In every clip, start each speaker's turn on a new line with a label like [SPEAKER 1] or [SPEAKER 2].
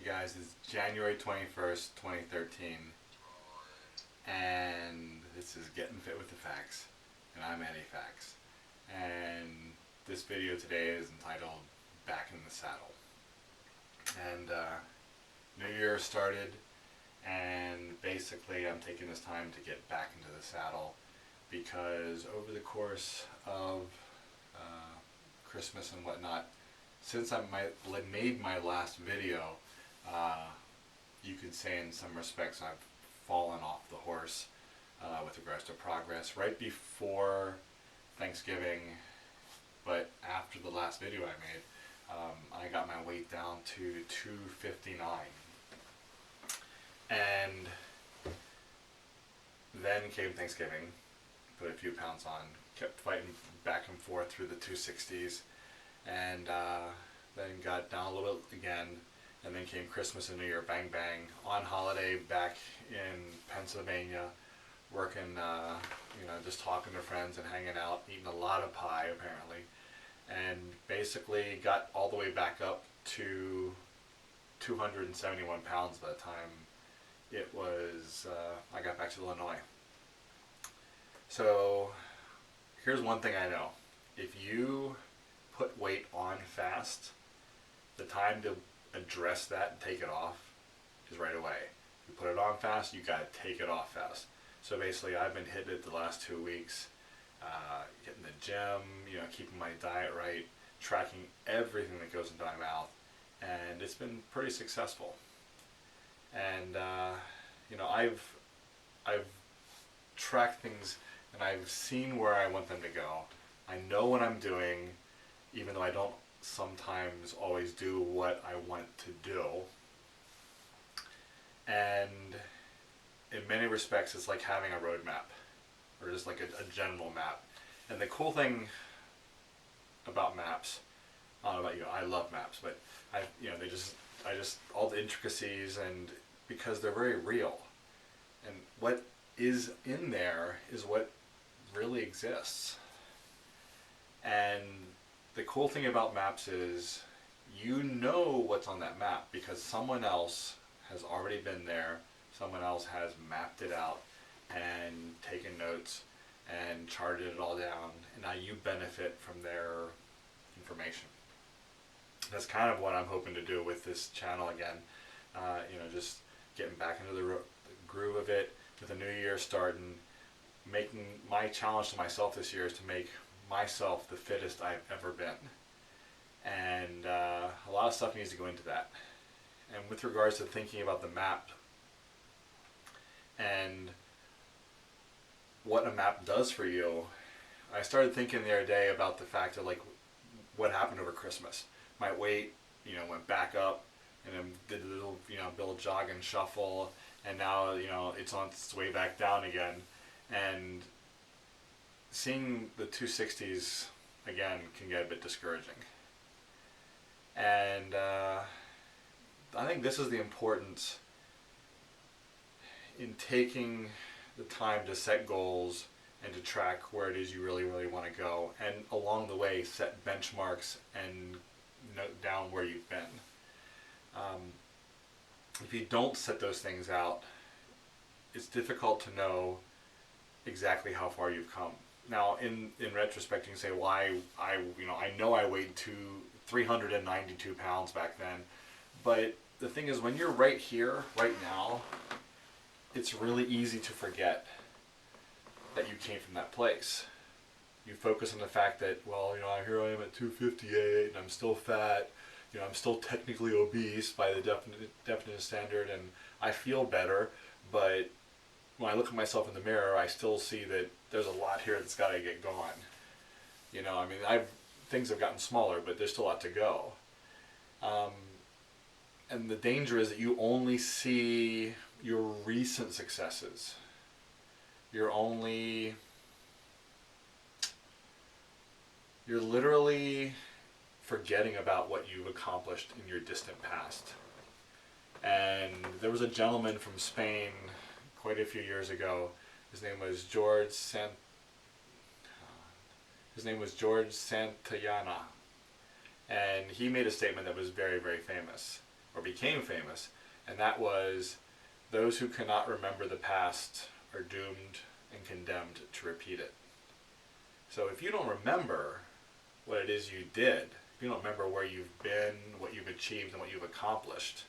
[SPEAKER 1] guys, it's January 21st, 2013, and this is Getting Fit with the Facks, and I'm Eddie Facks. And this video today is entitled Back in the Saddle. And New Year started, and basically I'm taking this time to get back into the saddle because over the course of Christmas and whatnot, since I made my last video, you could say in some respects I've fallen off the horse with regards to progress. Right before Thanksgiving, but after the last video I made, I got my weight down to 259. And then came Thanksgiving, put a few pounds on, kept fighting back and forth through the 260s, and then got down a little bit again, and then came Christmas and New Year, bang bang, on holiday back in Pennsylvania, working, just talking to friends and hanging out, eating a lot of pie apparently, and basically got all the way back up to 271 pounds by the time it was, I got back to Illinois. So here's one thing I know. If you put weight on fast, the time to address that and take it off is right away. You put it on fast, you gotta take it off fast. So basically I've been hitting it the last 2 weeks, hitting the gym, keeping my diet right, tracking everything that goes into my mouth, and it's been pretty successful. And I've tracked things and I've seen where I want them to go. I know what I'm doing, even though I don't sometimes always do what I want to do. And in many respects, it's like having a roadmap, or just like a general map. And the cool thing about maps, I don't know about you, I love maps, but I just all the intricacies, and because they're very real, and what is in there is what really exists. And the cool thing about maps is you know what's on that map because someone else has already been there, someone else has mapped it out and taken notes and charted it all down, and now you benefit from their information. That's kind of what I'm hoping to do with this channel again, just getting back into the groove of it with a new year starting. Making my challenge to myself this year is to make myself the fittest I've ever been, and a lot of stuff needs to go into that. And with regards to thinking about the map and what a map does for you, I started thinking the other day about the fact of like what happened over Christmas. My weight, went back up, and then did a little, build, jog, and shuffle, and now, it's on its way back down again. And seeing the 260s again can get a bit discouraging. And I think this is the importance in taking the time to set goals and to track where it is you really, really want to go, and along the way set benchmarks and note down where you've been. If you don't set those things out, it's difficult to know exactly how far you've come. Now, in retrospect, you can say, well, I know I weighed 392 pounds back then, but the thing is, when you're right here, right now, it's really easy to forget that you came from that place. You focus on the fact that, well, here I am at 258, and I'm still fat, I'm still technically obese by the definite standard, and I feel better, but when I look at myself in the mirror, I still see that there's a lot here that's got to get going. Things have gotten smaller, but there's still a lot to go. And the danger is that you only see your recent successes. You're literally forgetting about what you've accomplished in your distant past. And there was a gentleman from Spain quite a few years ago. His name was George Santayana, and he made a statement that was very, very famous. or became famous, and that was, those who cannot remember the past are doomed and condemned to repeat it. So if you don't remember what it is you did, if you don't remember where you've been, what you've achieved, and what you've accomplished,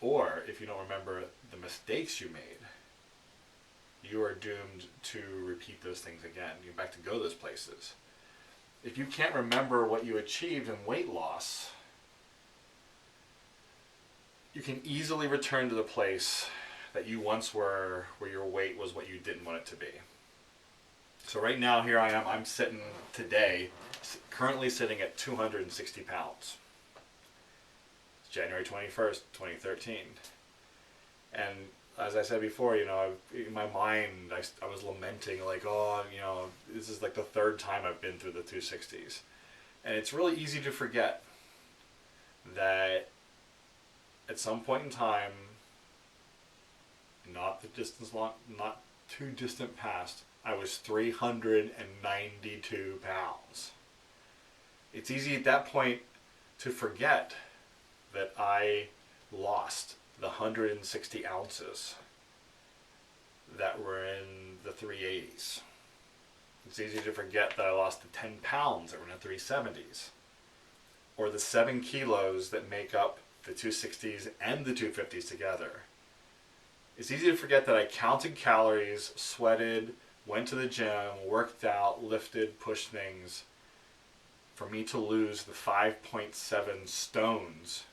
[SPEAKER 1] or if you don't remember the mistakes you made, you are doomed to repeat those things again. You're back to go those places. If you can't remember what you achieved in weight loss, you can easily return to the place that you once were, where your weight was what you didn't want it to be. So right now, here I am, I'm sitting today, currently sitting at 260 pounds. It's January 21st, 2013. And as I said before, in my mind, I was lamenting, like, oh, this is like the third time I've been through the 260s. And it's really easy to forget that at some point in time, not too distant past, I was 392 pounds. It's easy at that point to forget that I lost the 160 ounces that were in the 380s. It's easy to forget that I lost the 10 pounds that were in the 370s. Or the 7 kilos that make up the 260s and the 250s together. It's easy to forget that I counted calories, sweated, went to the gym, worked out, lifted, pushed things, for me to lose the 5.7 stones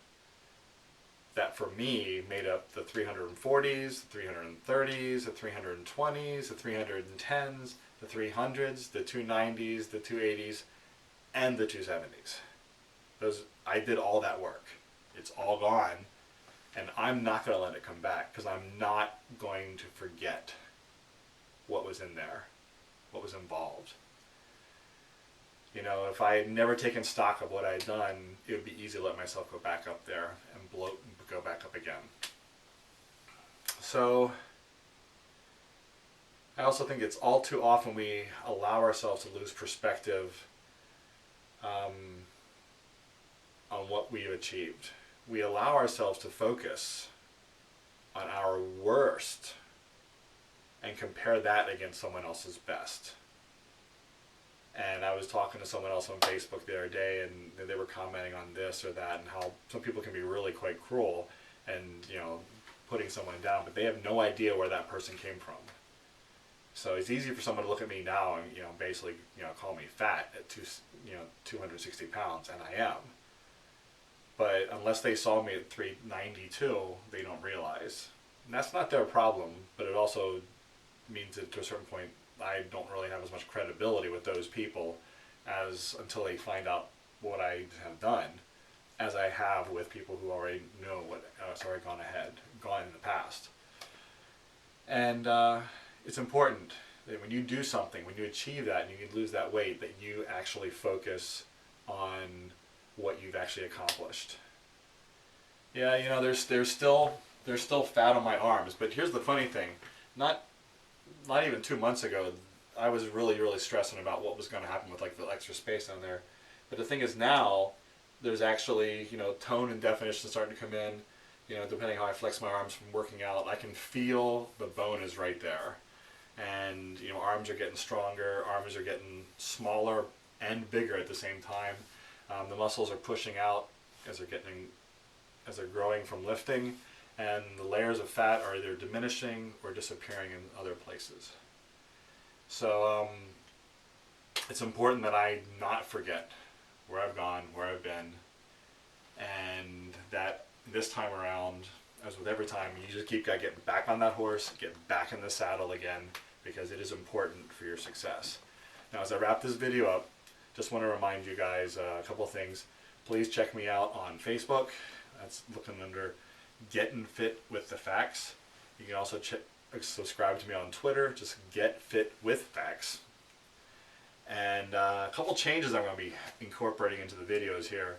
[SPEAKER 1] that for me made up the 340s, the 330s, the 320s, the 310s, the 300s, the 290s, the 280s, and the 270s. I did all that work. It's all gone, and I'm not going to let it come back, because I'm not going to forget what was in there, what was involved. If I had never taken stock of what I had done, it would be easy to let myself go back up there and bloat and go back up again. So I also think it's all too often we allow ourselves to lose perspective on what we've achieved. We allow ourselves to focus on our worst and compare that against someone else's best. And I was talking to someone else on Facebook the other day, and they were commenting on this or that, and how some people can be really quite cruel and, putting someone down, but they have no idea where that person came from. So it's easy for someone to look at me now and, basically, call me fat at 260 pounds, and I am. But unless they saw me at 392, they don't realize. And that's not their problem, but it also means that to a certain point, I don't really have as much credibility with those people until they find out what I have done, as I have with people who already know what's already gone in the past. And it's important that when you do something, when you achieve that and you lose that weight, that you actually focus on what you've actually accomplished. Yeah, there's still fat on my arms, but here's the funny thing: not even 2 months ago, I was really, really stressing about what was going to happen with the extra space on there. But the thing is, now there's actually tone and definition starting to come in. Depending how I flex my arms from working out, I can feel the bone is right there, and arms are getting stronger, arms are getting smaller and bigger at the same time. The muscles are pushing out as they're growing from lifting, and the layers of fat are either diminishing or disappearing in other places. So it's important that I not forget where I've gone, where I've been, and that this time around, as with every time, you just keep getting back on that horse, get back in the saddle again, because it is important for your success. Now, as I wrap this video up, just want to remind you guys a couple of things. Please check me out on Facebook. That's looking under Gettin Fit with the Facks. You can also subscribe to me on Twitter. Just Get Fit with Facks. And a couple changes I'm going to be incorporating into the videos here.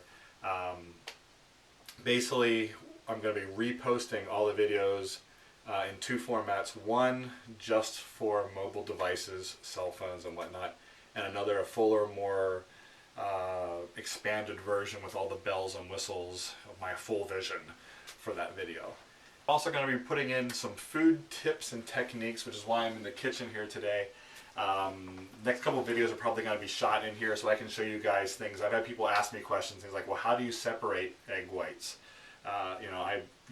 [SPEAKER 1] Basically, I'm going to be reposting all the videos in 2 formats. One just for mobile devices, cell phones and whatnot, and another a fuller, more expanded version with all the bells and whistles of my full vision for that video. Also going to be putting in some food tips and techniques, which is why I'm in the kitchen here today. Next couple of videos are probably going to be shot in here so I can show you guys things. I've had people ask me questions, things like, well, how do you separate egg whites?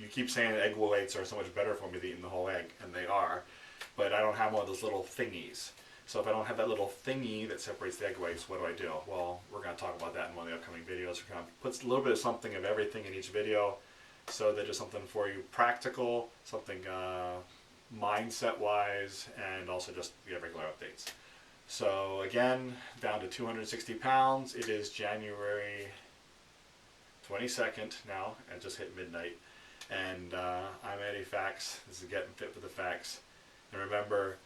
[SPEAKER 1] You keep saying egg whites are so much better for me than eating the whole egg, and they are, but I don't have one of those little thingies. So if I don't have that little thingy that separates the egg whites, what do I do? Well, we're going to talk about that in one of the upcoming videos. We're going to put a little bit of something of everything in each video, so that there's something for you practical, something mindset-wise, and also just regular updates. So again, down to 260 pounds. It is January 22nd now. I just hit midnight. And I'm Eddie Facks. This is Getting Fit with the Facks. And remember,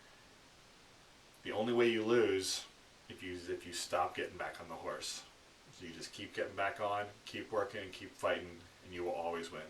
[SPEAKER 1] the only way you lose if you stop getting back on the horse. So you just keep getting back on, keep working, and keep fighting, and you will always win.